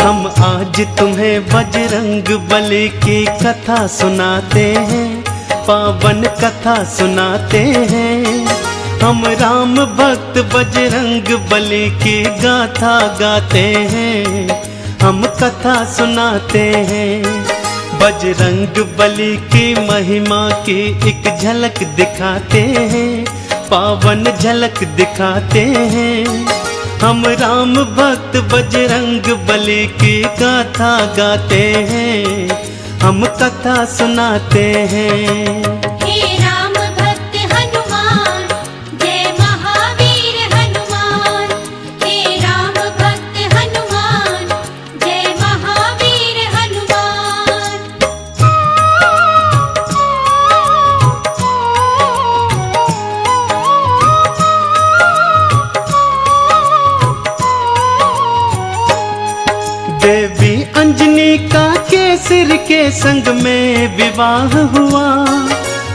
हम आज तुम्हें बजरंग बली की कथा सुनाते हैं, पावन कथा सुनाते हैं। हम राम भक्त बजरंग बली की गाथा गाते हैं, हम कथा सुनाते हैं। बजरंग बली की महिमा की एक झलक दिखाते हैं, पावन झलक दिखाते हैं। हम राम भक्त बजरंग बली की गाथा गाते हैं, हम कथा सुनाते हैं। हे राम भक्त हनुमान, जय महावीर हनुमान। हे राम भक्त हनुमान, जय महावीर हनुमान। देवी अंजनी का केसर के संग में विवाह हुआ,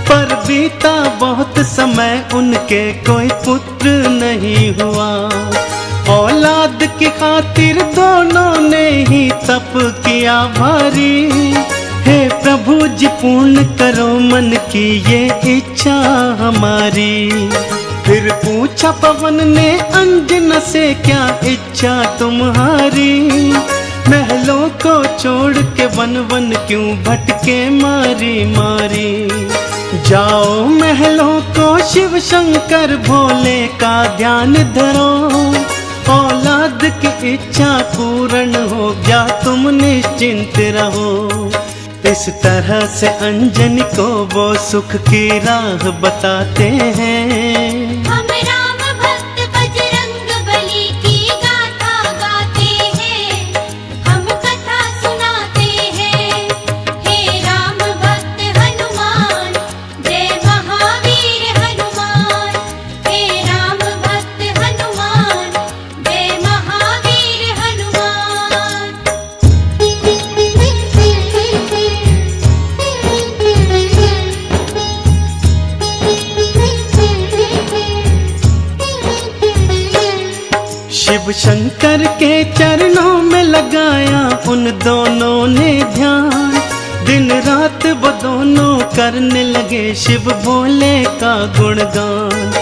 पर बीता बहुत समय उनके कोई पुत्र नहीं हुआ। औलाद की खातिर दोनों ने ही तप किया भारी। हे प्रभु जी पूर्ण करो मन की ये इच्छा हमारी। फिर पूछा पवन ने अंजना से, क्या इच्छा तुम्हारी? महलों को छोड़ के वन वन क्यों भटके मारी मारी। जाओ महलों को शिव शंकर भोले का ध्यान धरो, औलाद की इच्छा पूर्ण हो गया तुम निश्चिंत रहो। इस तरह से अंजनी को वो सुख की राह बताते हैं। हम राम भक्त बजरंग बली की गाथा गाते हैं, हम कथा सुनाते हैं। हे राम भक्त हनुमान, जय महावीर हनुमान। हे राम भक्त हनुमान, जय महावीर हनुमान। शिव शंकर के चरणों में लगाया उन दोनों ने ध्यान। दिन रात वो दोनों करने लगे शिव भोले का गुणगान।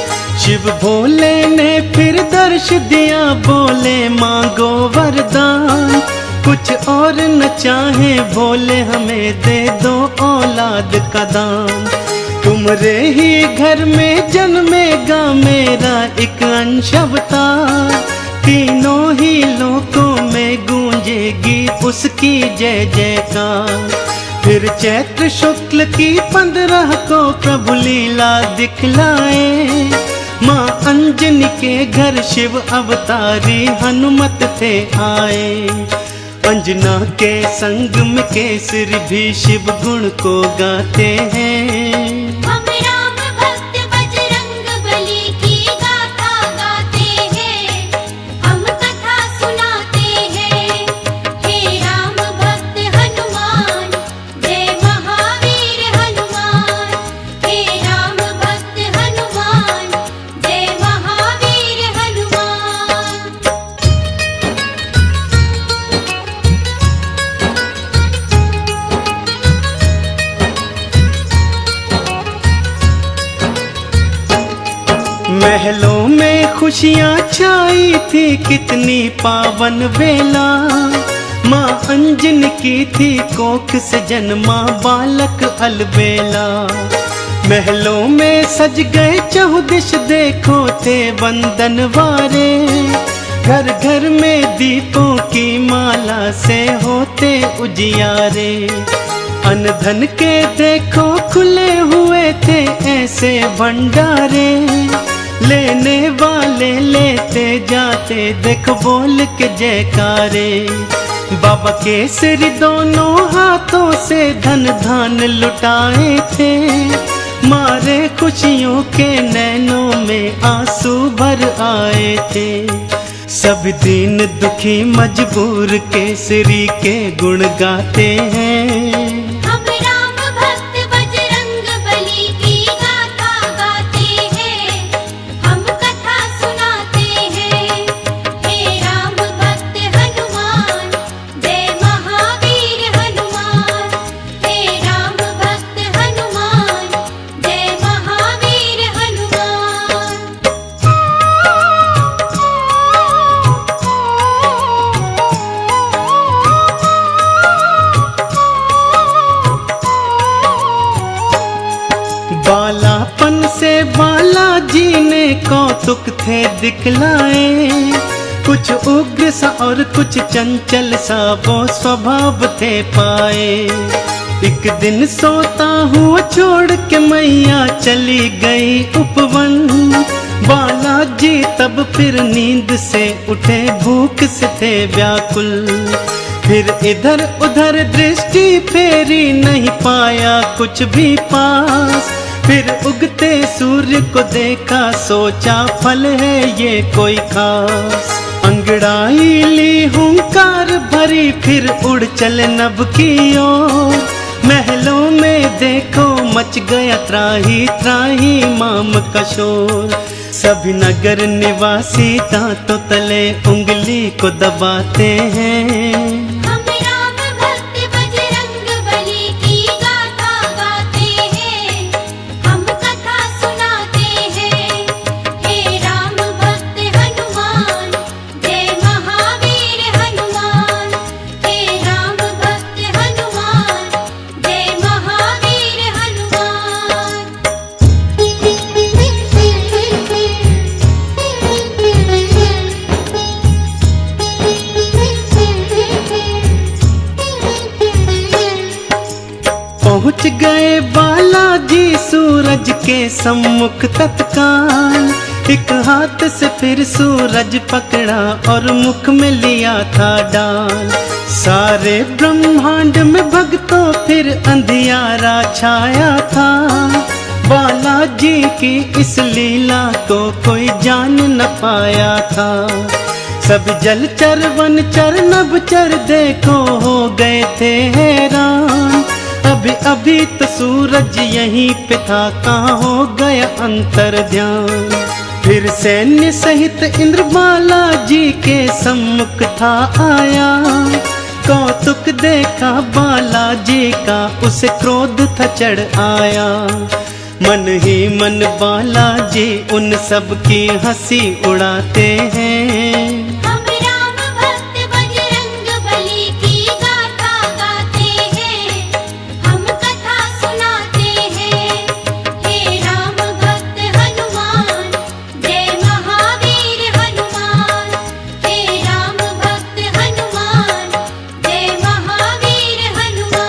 शिव भोले ने फिर दर्श दिया, बोले मांगो वरदान। कुछ और न चाहे भोले हमें दे दो औलाद का दान। तुम्हारे ही घर में जन्मेगा मेरा एक अंश अवतार। तीनों ही लोकों में गूंजेगी उसकी जय जयकार। फिर चैत्र शुक्ल की 15 को प्रभु लीला दिखलाए। माँ अंजनी के घर शिव अवतारी हनुमत थे आए। अंजना के संग में केसरी भी शिव गुण को गाते हैं। हम राम भक्त बजरंग बली की गाथा गाते हैं, हम कथा सुनाते हैं। हे राम भक्त हनुमान, जय महावीर हनुमान। हे राम भक्त हनुमान, जय महावीर हनुमान। महलों में खुशियाँ छाई थी, कितनी पावन बेला। माँ अंजनी की थी कोख से जन्मा बालक अलबेला। महलों में सज गए चहुदिश देखो थे बंदन वारे। घर घर में दीपों की माला से होते उजियारे। अन्न धन के देखो खुले हुए थे ऐसे भंडारे। लेने वाले लेते जाते देख बोल के जयकारे। बाबा केसरी दोनों हाथों से धन धान लुटाए थे। मारे खुशियों के नैनों में आंसू भर आए थे। सब दीन दुखी मजबूर केसरी के गुण गाते हैं। हम राम भक्त बजरंग बली की गाथा गाते हैं, हम कथा सुनाते हैं। हे राम भक्त हनुमान, थे दिखलाए, कुछ उग्र सा और कुछ चंचल सा वो स्वभाव थे पाए। एक दिन सोता हुआ छोड़ के मैया चली गई उपवन, बालाजी तब फिर नींद से उठे, भूख से थे व्याकुल। फिर इधर उधर दृष्टि फेरी, नहीं पाया कुछ भी पास। फिर उगते सूर्य को देखा, सोचा फल है ये कोई खास। अंगड़ाई ली हुंकार भरी, फिर उड़ चले नभ की ओर। महलों में देखो मच गया त्राही त्राही माम का शोर। सभी नगर निवासी दांतों तले उंगली को दबाते हैं। हम राम भक्त बजरंग बली की गाथा गाते हैं, हम कथा सुनाते हैं। हे राम भक्त हनुमान, जय महावीर हनुमान। हे राम भक्त हनुमान, जय महावीर हनुमान। पहुँच गए बालाजी सूरज के सम्मुख तत्काल। एक हाथ से फिर सूरज पकड़ा और मुख में लिया था डाल। सारे ब्रह्मांड में भक्तों फिर अंधियारा छाया था। बालाजी की इस लीला को कोई जान न पाया था। सब जलचर वनचर नभचर देखो हो गए थे हैरान। अभी अभी तो सूरज यहीं पे था, कहाँ हो गया अंतर ध्यान। फिर सैन्य सहित इंद्र बालाजी के सम्मुख था आया। कौतुक देखा बालाजी का, उसे क्रोध था चढ़ आया। मन ही मन बालाजी उन सब की हंसी उड़ाते हैं। हम राम भक्त बजरंग बली की गाथा गाते हैं, हम कथा सुनाते हैं। हे राम भक्त हनुमान, जय महावीर हनुमान। हे राम भक्त हनुमान, जय महावीर हनुमान।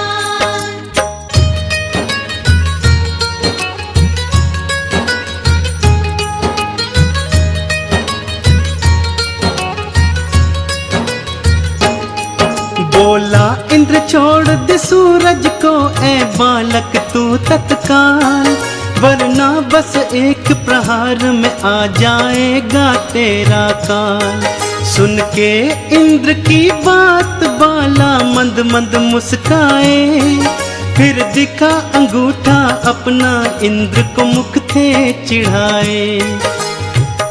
बोला इंद्र छोड़ दे सूरज को, ए बालक तू तत्काल। वरना बस एक प्रहार में आ जाएगा तेरा काल। सुन के इंद्र की बात बाला मंद मंद मुस्काए। फिर दिखा अंगूठा अपना, इंद्र को मुख थे चिढ़ाए।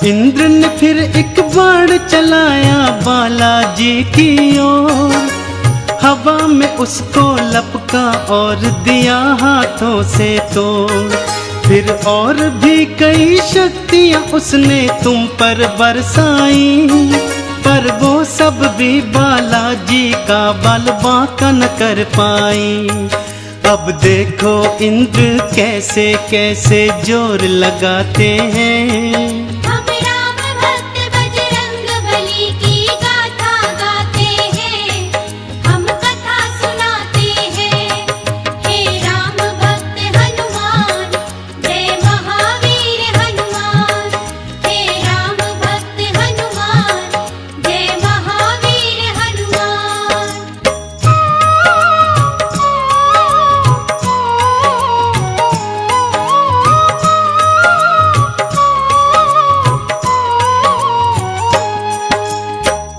इंद्र ने फिर एक बाण चलाया बालाजी की ओर। हवा में उसको लपका और दिया हाथों से तोड़। फिर और भी कई शक्तियां उसने तुम पर बरसाई, पर वो सब भी बालाजी का बल बांका न कर पाई। अब देखो इंद्र कैसे कैसे जोर लगाते हैं। हम राम भक्त बजरंग बली की गाथा गाते हैं, हम कथा सुनाते हैं। हे राम भक्त हनुमान, जय महावीर हनुमान। हे राम भक्त हनुमान, जय महावीर हनुमान।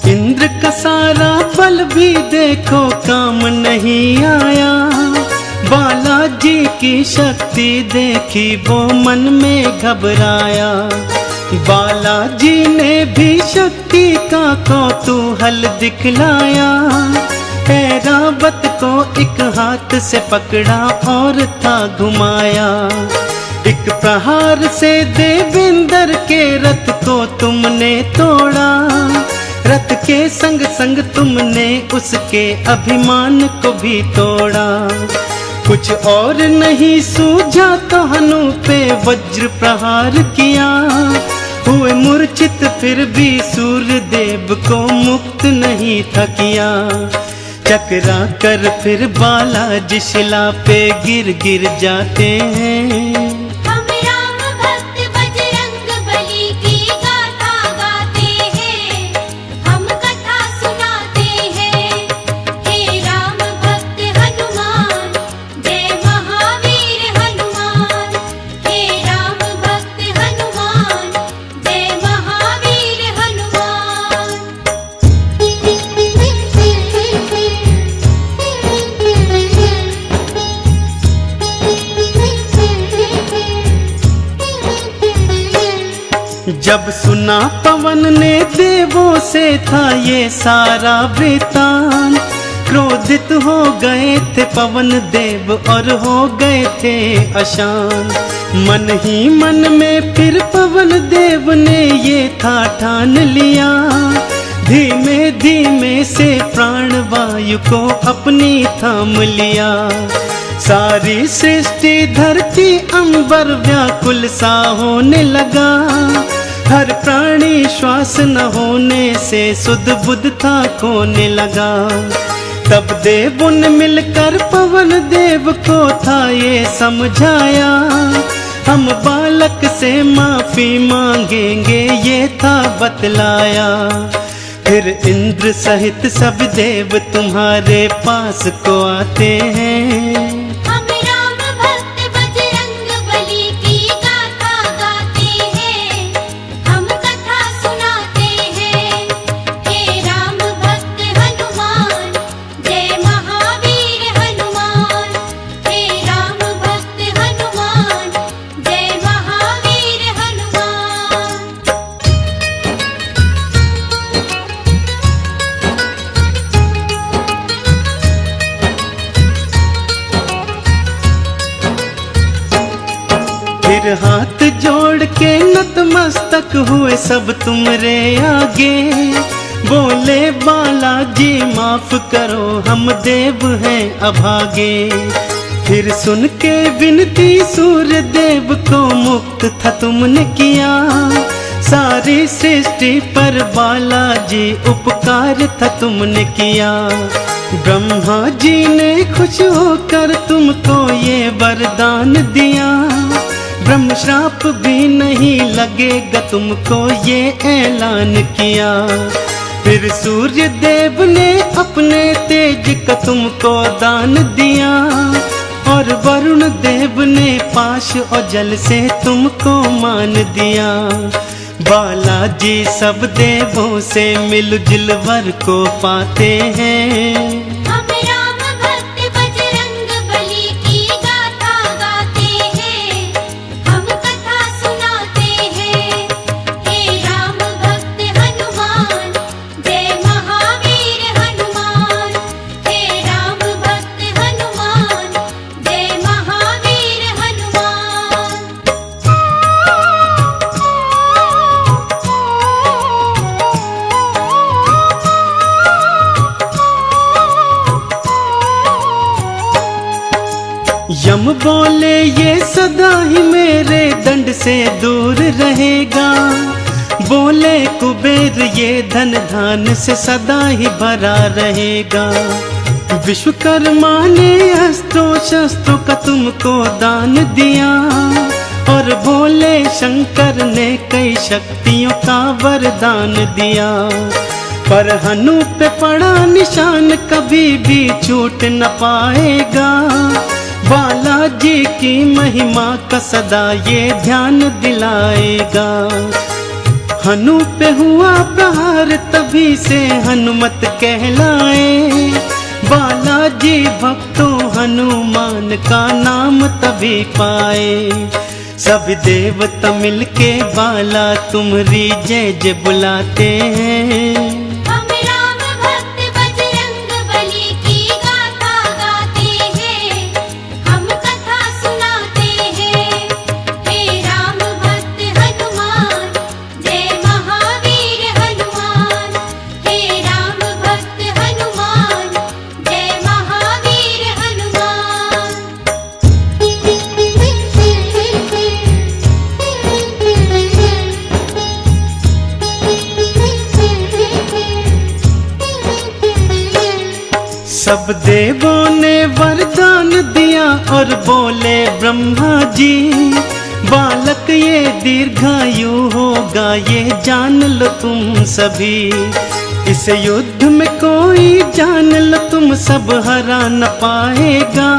इंद्र का सारा बल भी देखो काम नहीं आया। बालाजी की शक्ति देखी वो मन में घबराया। बालाजी ने भी शक्ति का कौतूहल दिखलाया। ऐरावत को एक हाथ से पकड़ा और था घुमाया। एक प्रहार से देवेंद्र के रथ को तुमने तोड़ा। रथ के संग संग तुमने उसके अभिमान को भी तोड़ा। कुछ और नहीं सूझा तो हनु पे वज्र प्रहार किया। हुए मूर्छित फिर भी सूर्य देव को मुक्त नहीं था किया। चकरा कर फिर बालाजी शिला पे गिर गिर जाते हैं। हम राम भक्त बजरंग बली की गाथा गाते हैं, हम कथा सुनाते हैं। हे राम भक्त हनुमान, जय महावीर हनुमान। हे राम भक्त हनुमान, जय महावीर हनुमान। जब सुना पवन ने देवों से था ये सारा वृतांत, क्रोधित हो गए थे पवन देव और हो गए थे अशांत। मन ही मन में फिर पवन देव ने ये था ठान लिया, धीमे धीमे से प्राण वायु को अपनी थाम लिया। सारी सृष्टि धरती अंबर व्याकुल सा होने लगा, हर प्राणी श्वास न होने से सुध बुध था खोने लगा। तब देवों ने मिलकर पवन देव को था ये समझाया, हम बालक से माफी मांगेंगे ये था बतलाया। फिर इंद्र सहित सब देव तुम्हारे पास को आते हैं। हम राम भक्त बजरंग बली की गाथा गाते हैं, हम कथा सुनाते हैं। हे राम भक्त हनुमान, जय महावीर हनुमान। हे राम भक्त हनुमान, जय महावीर हनुमान। फिर हाथ जोड़ के नतमस्तक हुए सब तुमरे आगे, बोले बालाजी माफ करो हम देव हैं अभागे। फिर सुन के विनती सूर्य देव को मुक्त था तुमने किया, सारी सृष्टि पर बालाजी उपकार था तुमने किया। ब्रह्मा जी ने खुश होकर तुमको ये वरदान दिया, ब्रह्म श्राप भी नहीं लगेगा तुमको ये ऐलान किया। फिर सूर्य देव ने अपने तेज का तुमको दान दिया, और वरुण देव ने पाश और जल से तुमको मान दिया। बालाजी सब देवों से मिलजुल वर को पाते हैं। हम राम भक्त बजरंग बली की गाथा गाते हैं, हम कथा सुनाते हैं। हे राम भक्त हनुमान, जय महावीर हनुमान। हे राम भक्त हनुमान, जय महावीर हनुमान। यम बोले ये सदा ही मेरे दंड से दूर रहेगा, बोले कुबेर ये धन धान से सदा ही भरा रहेगा। विश्वकर्मा ने अस्त्रों शस्त्रों का तुमको दान दिया, और भोले शंकर ने कई शक्तियों का वरदान दिया। पर हनु पे पड़ा निशान कभी भी छूट न पाएगा, बालाजी की महिमा का सदा ये ध्यान दिलाएगा। हनु पे हुआ प्रहार तभी से हनुमत कहलाए, बालाजी भक्तों हनुमान का नाम तभी पाए। सब देवता मिलके बाला तुम्हारी जय जय बुलाते हैं। हम राम भक्त बजरंग बली की गाथा गाते हैं, हम कथा सुनाते हैं। हे राम भक्त हनुमान, जय महावीर हनुमान। हे राम भक्त हनुमान, जय महावीर हनुमान। सब देवों ने वरदान दिया और बोले ब्रह्मा जी, बालक ये दीर्घायु होगा, ये जान लो तुम सभी। इस युद्ध में कोई जान लो तुम सब हरा न पाएगा,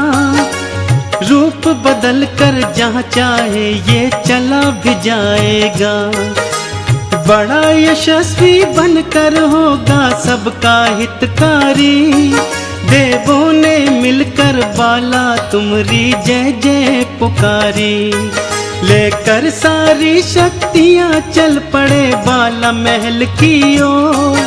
रूप बदल कर जहाँ चाहे ये चला भी जाएगा। बड़ा यशस्वी बनकर होगा सबका हितकारी, देवों ने मिलकर बाला तुम्हारी जय जय पुकारी। लेकर सारी शक्तियाँ चल पड़े बाला महल की ओर,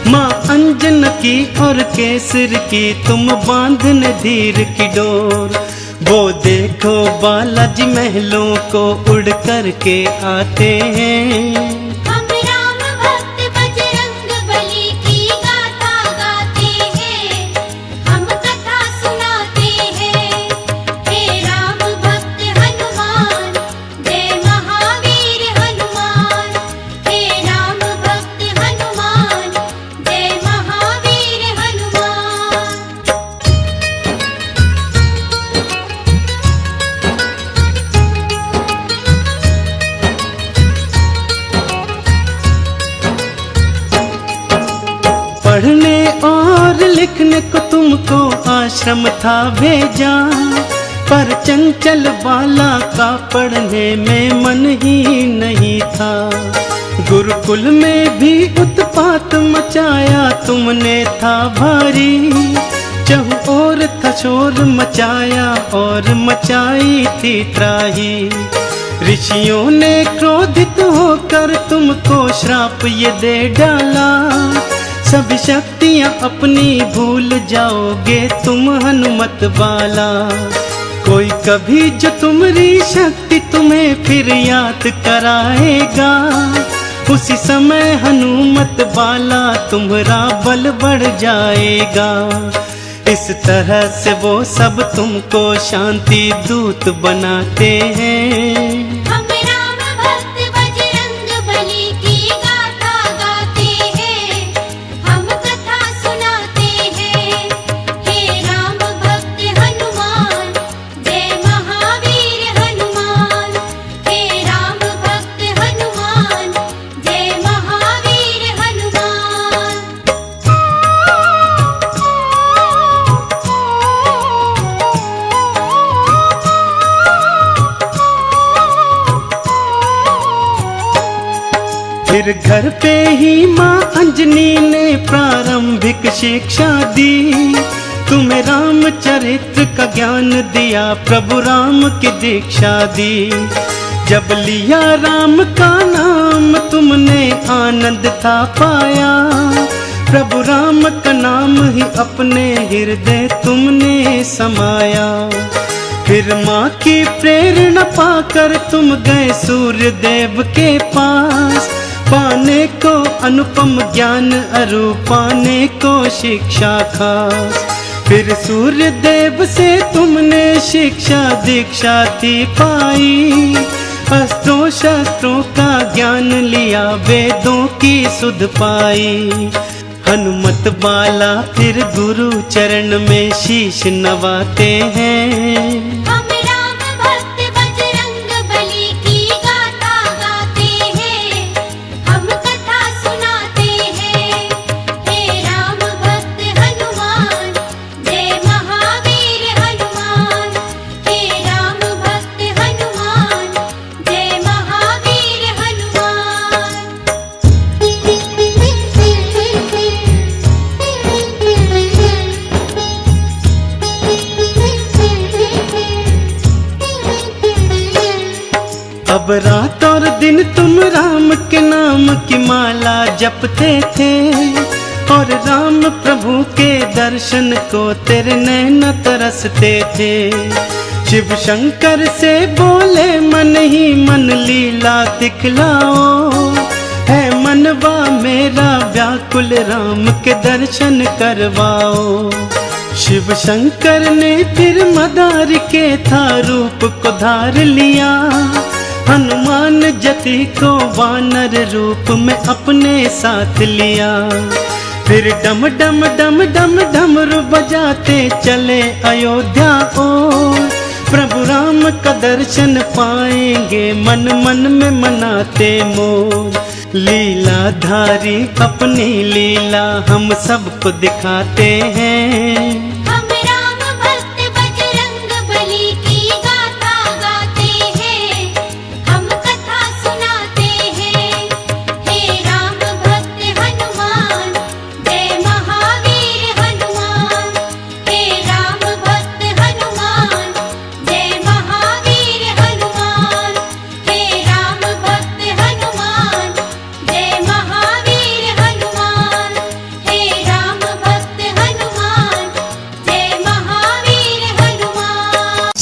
माँ अंजन की और केसर की तुम बांधने धीर की डोर। वो देखो बालाजी महलों को उड़ कर के आते हैं, हम राम भक्त बजरंग बली की गाथा गाते हैं, हम कथा सुनाते हैं। हे राम भक्त हनुमान, जय महावीर हनुमान। हे राम भक्त हनुमान, जय महावीर हनुमान। पढ़ने और लिखने को तुमको आश्रम था भेजा, पर चंचल बाला का पढ़ने में मन ही नहीं था। गुरुकुल में भी उत्पात मचाया तुमने था भारी, चहु ओर था शोर मचाया और मचाई थी त्राही। ऋषियों ने क्रोधित होकर तुमको श्राप ये दे डाला, सभी शक्तियाँ अपनी भूल जाओगे तुम हनुमत बाला। कोई कभी जो तुम्हारी शक्ति तुम्हें फिर याद कराएगा, उसी समय हनुमत बाला तुम्हारा बल बढ़ जाएगा। इस तरह से वो सब तुमको शांति दूत बनाते हैं। हम राम भक्त बजरंग बली की गाथा गाते हैं, हम कथा सुनाते हैं। हे राम भक्त हनुमान, जय महावीर हनुमान। हे राम भक्त हनुमान, जय महावीर हनुमान। फिर घर पे ही माँ अंजनी ने प्रारंभिक शिक्षा दी, तुम्हें रामचरित्र का ज्ञान दिया, प्रभु राम की दीक्षा दी। जब लिया राम का नाम तुमने आनंद था पाया, प्रभु राम का नाम ही अपने हृदय तुमने समाया। फिर माँ की प्रेरणा पाकर तुम गए सूर्य देव के पास, पाने को अनुपम ज्ञान अरु पाने को शिक्षा खास। फिर सूर्य देव से तुमने शिक्षा दीक्षा थी पाई, अस्त्रों शस्त्रों का ज्ञान लिया, वेदों की सुध पाई। हनुमत बाला फिर गुरु चरण में शीश नवाते हैं। हम राम भक्त बजरंग बली की गाथा गाते हैं, हम कथा सुनाते हैं। हे राम भक्त हनुमान, जय महावीर हनुमान। हे राम भक्त हनुमान, जय महावीर हनुमान। अब रात और दिन तुम राम के नाम की माला जपते थे, और राम प्रभु के दर्शन को तेरे नैन तरसते थे। शिव शंकर से बोले मन ही मन लीला दिखलाओ, है मनवा मेरा व्याकुल राम के दर्शन करवाओ। शिव शंकर ने फिर मदार के था रूप को धार लिया, हनुमान जति को वानर रूप में अपने साथ लिया। फिर डम डम डम डम डमरू बजाते चले अयोध्या ओर। प्रभु राम का दर्शन पाएंगे मन मन में मनाते मोर। लीलाधारी अपनी लीला हम सबको दिखाते हैं। हम राम भक्त बजरंग बली की गाथा गाते हैं, हम कथा सुनाते हैं। हे राम भक्त हनुमान, जय महावीर हनुमान। हे राम भक्त हनुमान, जय महावीर हनुमान। हे राम भक्त हनुमान, जय महावीर हनुमान। हे राम भक्त हनुमान, जय महावीर हनुमान।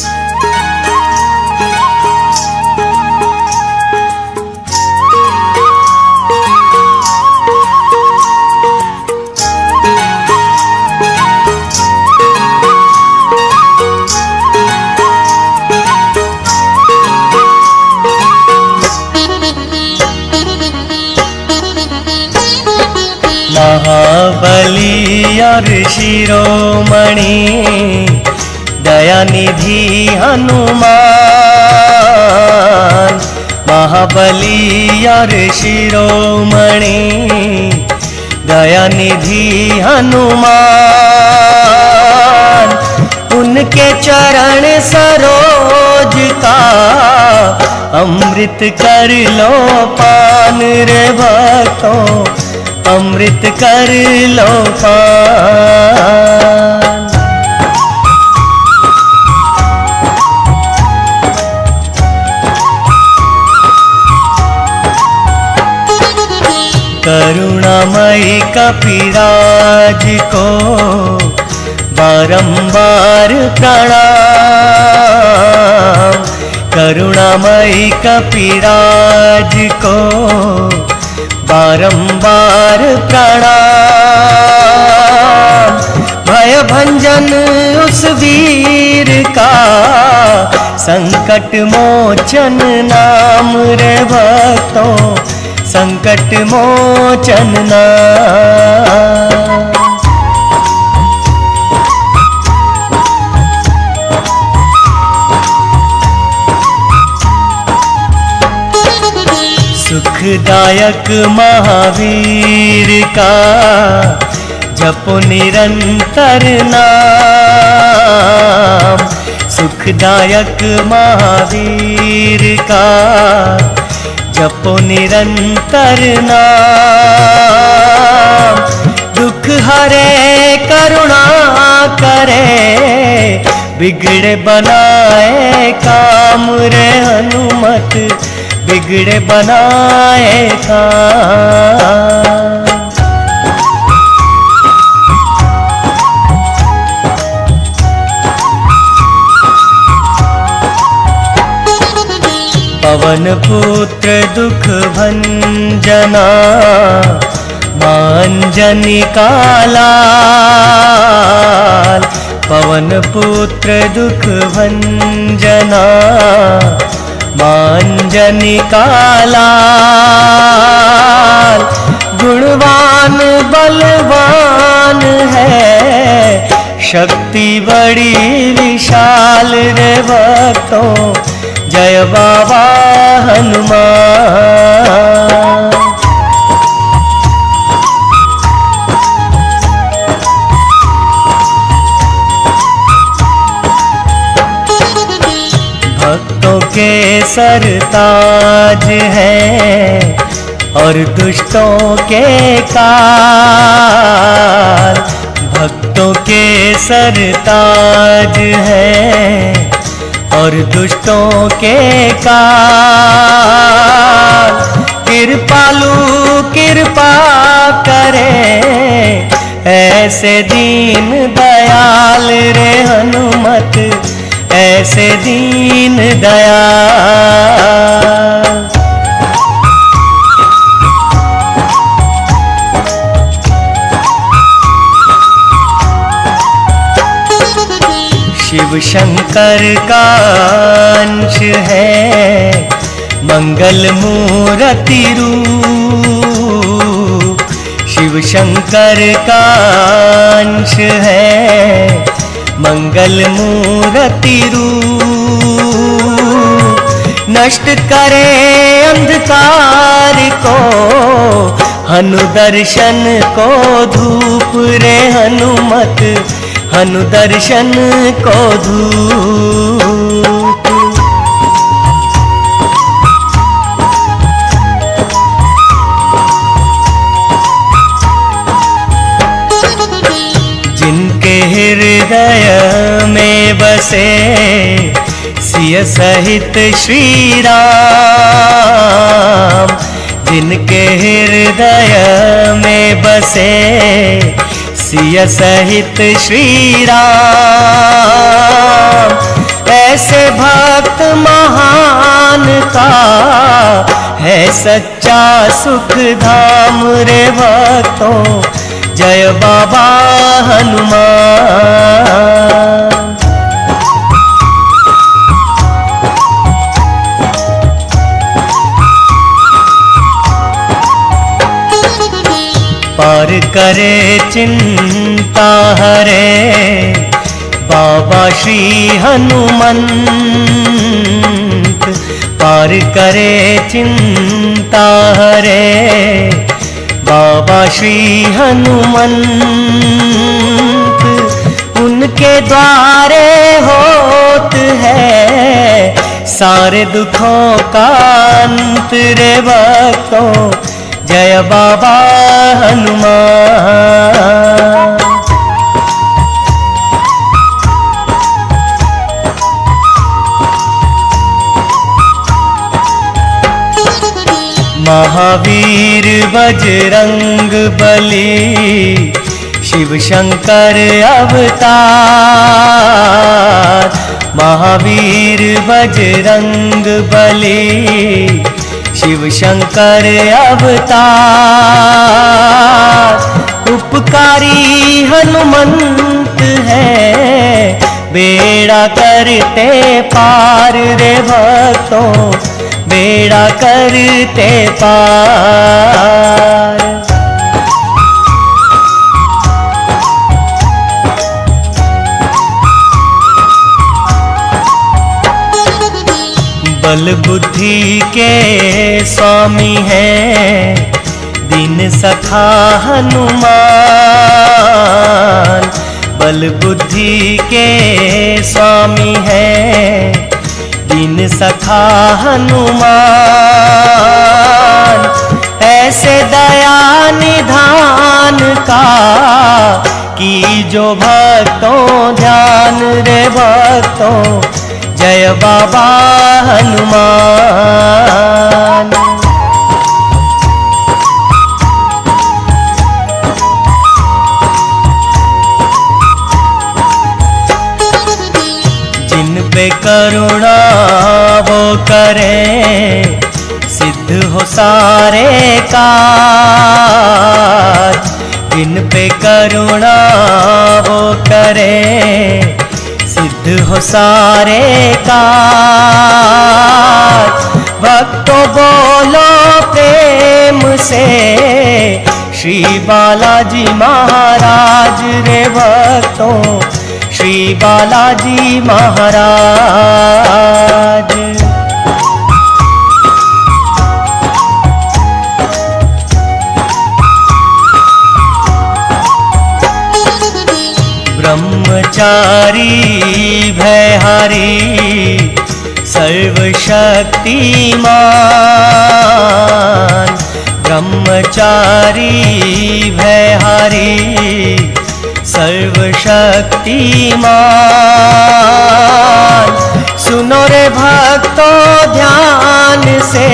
महाबली और शिरोमणि दयानिधि हनुमान। महाबली और शिरोमणि दयानिधि हनुमान। उनके चरण सरोज का अमृत कर लो पान रे भक्तों, अमृत कर लो पान। करुणामयी कपिराज को बारंबार प्रणाम। करुणामयी कपिराज को बारंबार प्रणाम। भय भंजन उस वीर का संकट मोचन नाम रे भक्तों, संकट मोचन नाम। सुखदायक महावीर का जपो निरंतर नाम। सुखदायक महावीर का जपो निरंतर नाम। दुख हरे करुणा करे, बिगड़े बनाए काम रे हनुमत, बिगड़े बनाए काम। पवन पुत्र दुख भंजना, मांजनी का लाल। पवन पुत्र दुख भंजना, मांजनी का लाल। गुणवान बलवान है, शक्ति बड़ी विशाल रे भक्तों, जय बाबा हनुमान। भक्तों के सरताज हैं और दुष्टों के काल। भक्तों के सरताज हैं और दुष्टों के काल। कृपालु कृपा करे, ऐसे दीन दयाल रे हनुमत, ऐसे दीन दयाल। शिव शंकर का अंश है, मंगल मूर्ति रूप। शिव शिव शंकर का अंश है, मंगल मूर्ति रूप, नष्ट करे अंधकार को, हनु दर्शन को धूप रे हनुमत, हनु दर्शन को धूप। जिनके हृदय में बसे सिय सहित श्री राम, जिनके हृदय में बसे सिय सहित श्री राम, ऐसे भक्त महान का है सच्चा सुख धाम रे भक्तों, जय बाबा हनुमान। पार करे चिंता हरे बाबा श्री हनुमंत, पार करे चिंता हरे बाबा श्री हनुमंत, उनके द्वारे होत है सारे दुखों का अंत रे भक्तों, जय बाबा हनुमान। महावीर बजरंग बली शिव शंकर अवतार, महावीर बजरंग बली शिव शंकर अवतार, उपकारी हनुमंत है बेड़ा करते पार रे भक्तों, बेड़ा करते पार। बल बुद्धि के स्वामी हैं दीन सखा हनुमान, बल बुद्धि के स्वामी हैं दीन सखा हनुमान, ऐसे दया निधान का की जो भक्तों ध्यान रे भक्तों, जय बाबा हनुमान। जिन पे करुणा वो करें सिद्ध हो सारे काज, जिन पे करुणा वो करें सिद्ध हो सारे काज, भक्तों बोलो प्रेम से श्री बालाजी महाराज रे भक्तों, श्री बालाजी महाराज। ब्रह्मचारी भयहारी सर्वशक्तिमान, ब्रह्मचारी भयहारी सर्वशक्तिमान, सुनो रे भक्तों ध्यान से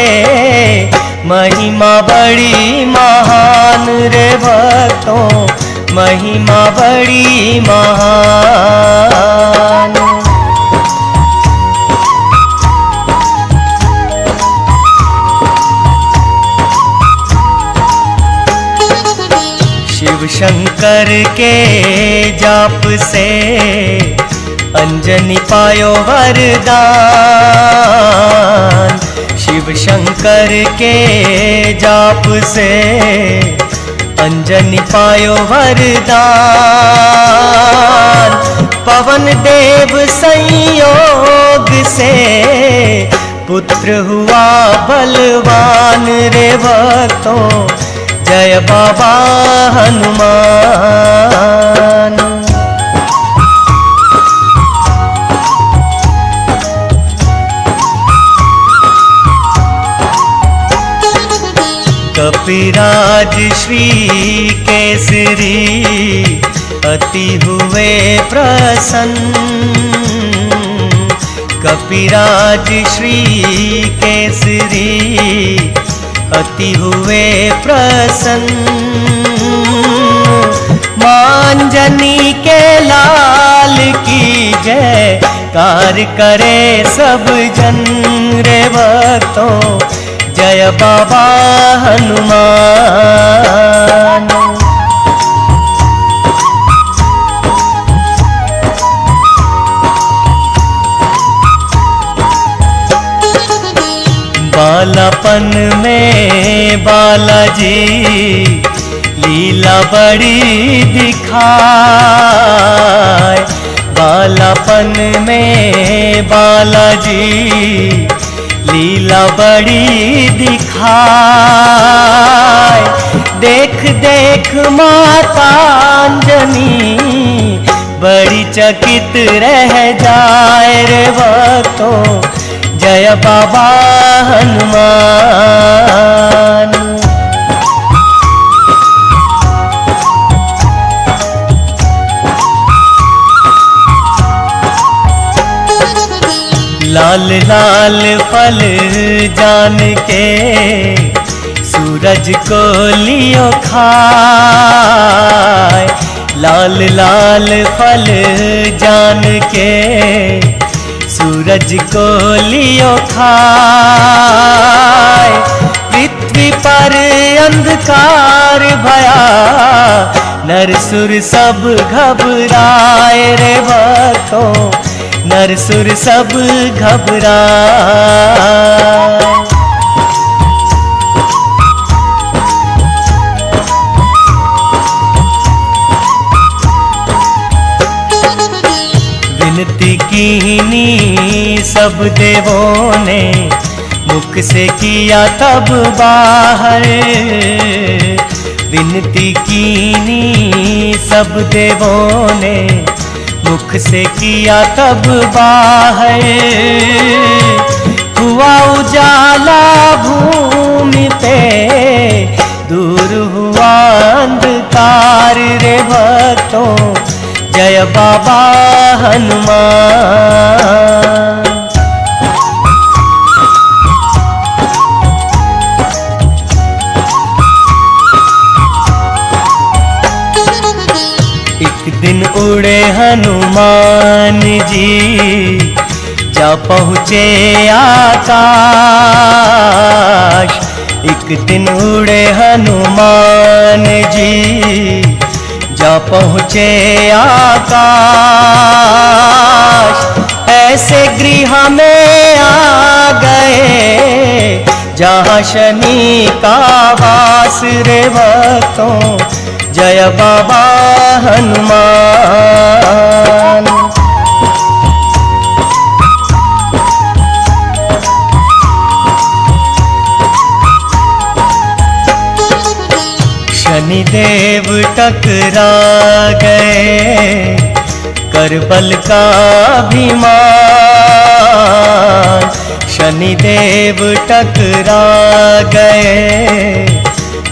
महिमा बड़ी महान रे भक्तों, महिमा बड़ी महान। शिव शंकर के जाप से अंजनी पायो वरदान, शिव शंकर के जाप से अंजनी पायो वरदान, पवन देव संयोग से पुत्र हुआ बलवान रे भक्तों, जय बाबा हनुमान। कपिराज श्री केसरी अति हुए प्रसन्न, कपिराज श्री केसरी अति हुए प्रसन्न, मांजनी के लाल की जय कार करे सब जन रे भक्तों, जय बाबा हनुमान। बालापन में बालाजी लीला बड़ी दिखाए, बालापन में बालाजी लीला बड़ी दिखाए, देख देख माता अंजनी बड़ी चकित रह जाए रे भक्तों, जय बाबा हनुमान। लाल लाल फल जान के सूरज को लियो खाए, लाल लाल फल जान के सूरज को लियो खाए, पृथ्वी पर अंधकार भया नरसुर सब घबराए रे भक्तों, नरसुर सब घबराए। विनती कीनी सब देवों ने मुख से किया तब बाहर, विनती कीनी सब देवों ने मुख से किया तब बाहर, हुआ उजाला भूमि पे दूर हुआ अंधकार रे भक्तों, जय बाबा हनुमान। एक दिन उड़े हनुमान जी जा पहुँचे आकाश, एक दिन उड़े हनुमान जी जा पहुँचे आकाश, ऐसे गृह में आ गए जहाँ शनि का वास रे भक्तों, जय बाबा हनुमान। शनिदेव टकरा गए कर बल का अभिमान, शनिदेव टकरा गए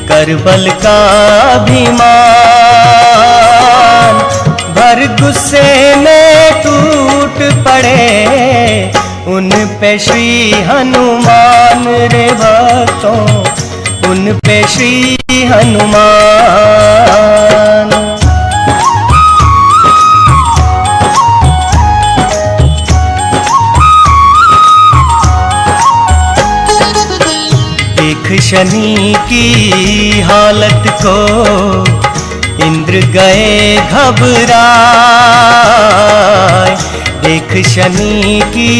कर बल का अभिमान, भर गुस्से में टूट पड़े उन पे श्री हनुमान रे भक्तों, उन पे श्री हनुमान। देख शनि की हालत को इंद्र गए घबराए, देख शनि की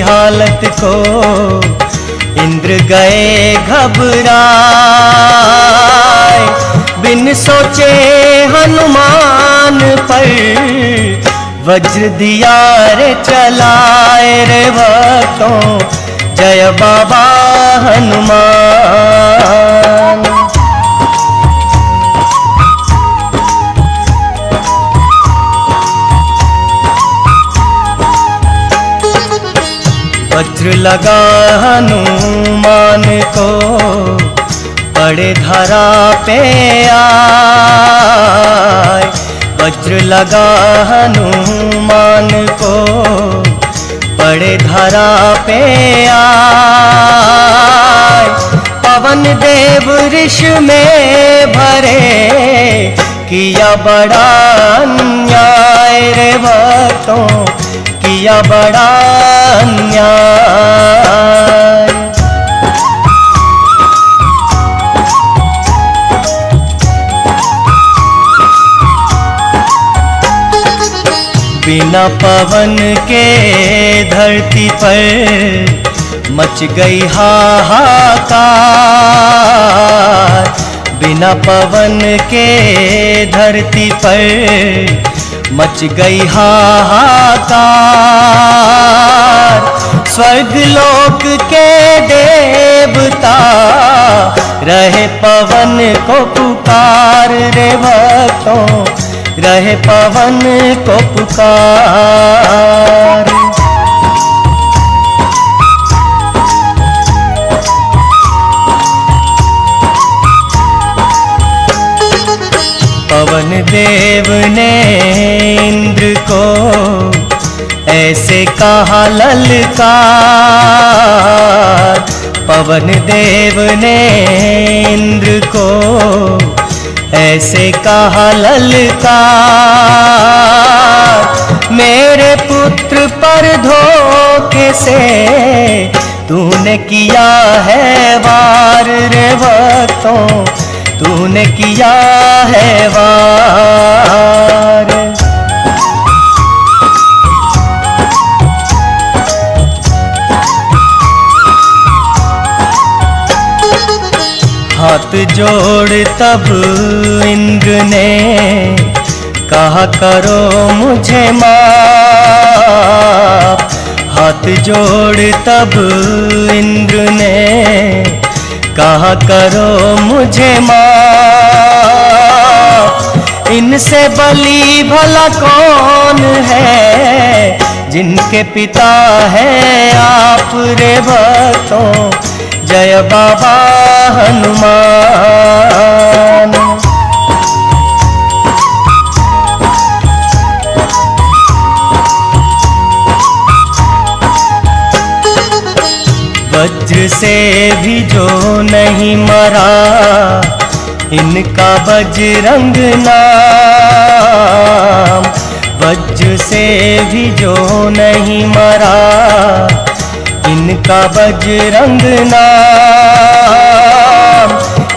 हालत को इंद्र गए घबराए, आए, बिन सोचे हनुमान पर वज्र दिया रे चलाए रे भक्तों, जय बाबा हनुमान। वज्र लगा हनुमान को, पड़े धरा पे आए। वज्र लगा हनुमान को, पड़े धरा पे आए। पवन देव ऋष में भरे, किया बड़ा अन्याय रे भक्तों, किया बड़ा अन्याय। बिना पवन के धरती पर मच गई हाहाकार। बिना पवन के धरती पर मच गई हाहाकार। स्वर्ग लोक के देवता रहे पवन को पुकार रे भक्तों, रहे पवन को पुकार। पवन देव ने इंद्र को ऐसे कहा ललकार। पवन देव ने इंद्र को ऐसे कहा ललकार। मेरे पुत्र पर धोखे से तूने किया है वार रे भक्तों, तूने किया है वार। हाथ जोड़ तब इंद्र ने कहा करो मुझे माफ। हाथ जोड़ तब इंद्र ने कहा करो मुझे माफ। इनसे बली भला कौन है, जिनके पिता है आप रे भक्तों, जय बाबा हनुमान। वज्र से भी जो नहीं मरा, इनका बजरंग नाम। वज्र से भी जो नहीं मरा, इनका बजरंग नाम।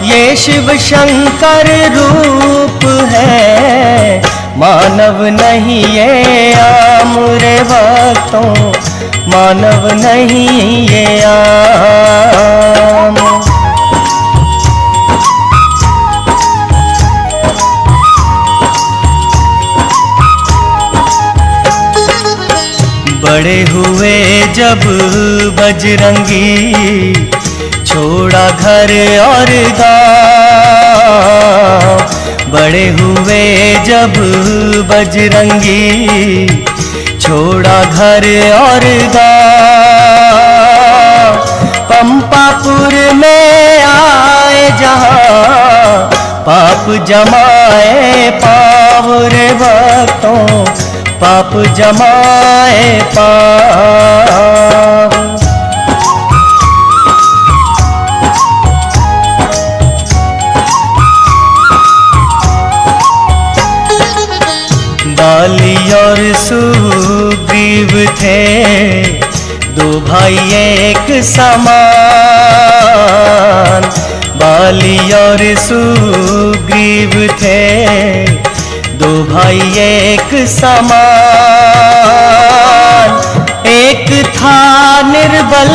ये शिव शंकर रूप है, मानव नहीं ये आम रे भक्तों, मानव नहीं ये आम। बड़े हुए जब बजरंगी, छोड़ा घर और गाँव। बड़े हुए जब बजरंगी, छोड़ा घर और गाँव। पंपापुर में आए जहाँ, पाप जमाए पाव रे भक्तों, पाप जमाए पाव। बाली और सुग्रीव थे, दो भाई एक समान। बाली और सुग्रीव थे, दो भाई एक समान। एक था निर्बल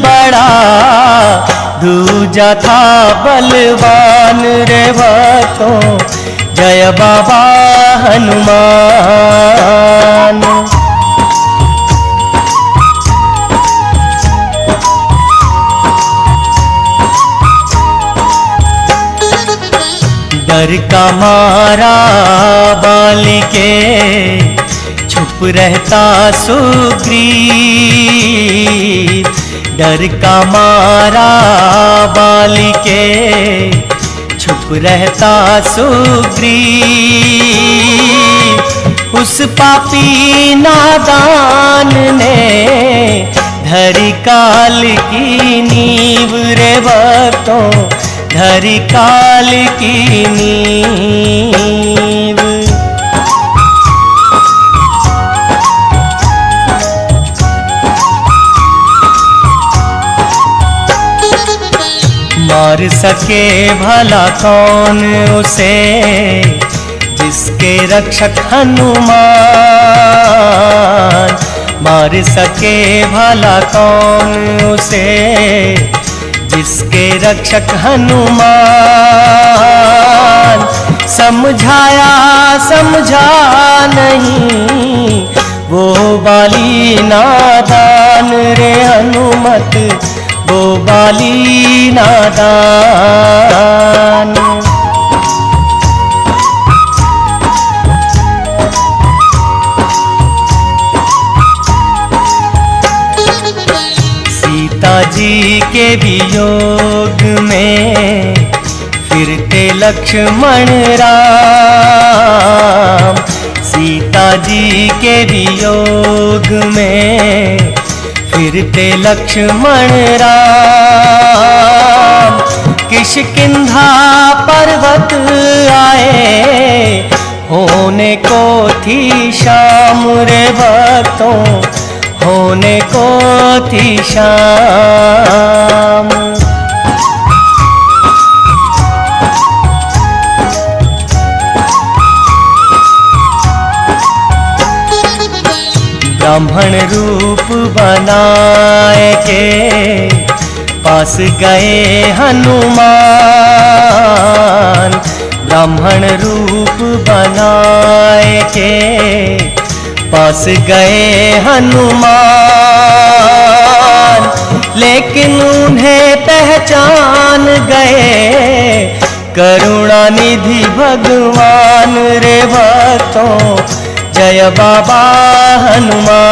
बड़ा, दूजा था बलवान रे भक्तों, जय बाबा हनुमान। डर का मारा बालिके छुप रहता सुग्रीव, डर का मारा बालिके छुप रहता सुग्रीव। उस पापी नादान ने धरी काल की नींव रे भक्तों, धरी काल की नींव। मार सके भला कौन उसे, जिसके रक्षक हनुमान। मार सके भला कौन उसे, जिसके रक्षक हनुमान। समझाया समझा नहीं वो बाली नादान रे हनुमत, वो बाली नादान। सीता जी के वियोग में फिरते लक्ष्मण राम। सीता जी के वियोग में फिरते लक्ष्मण राम। किष्किंधा पर्वत आए, होने को थी शाम रे भक्तों, होने को थी शाम। ब्राह्मण रूप बनाए के पास गए हनुमान। ब्राह्मण रूप बनाए के पास गए हनुमान। लेकिन उन्हें पहचान गए करुणानिधि भगवान रे भक्तों, जय बाबा हनुमान।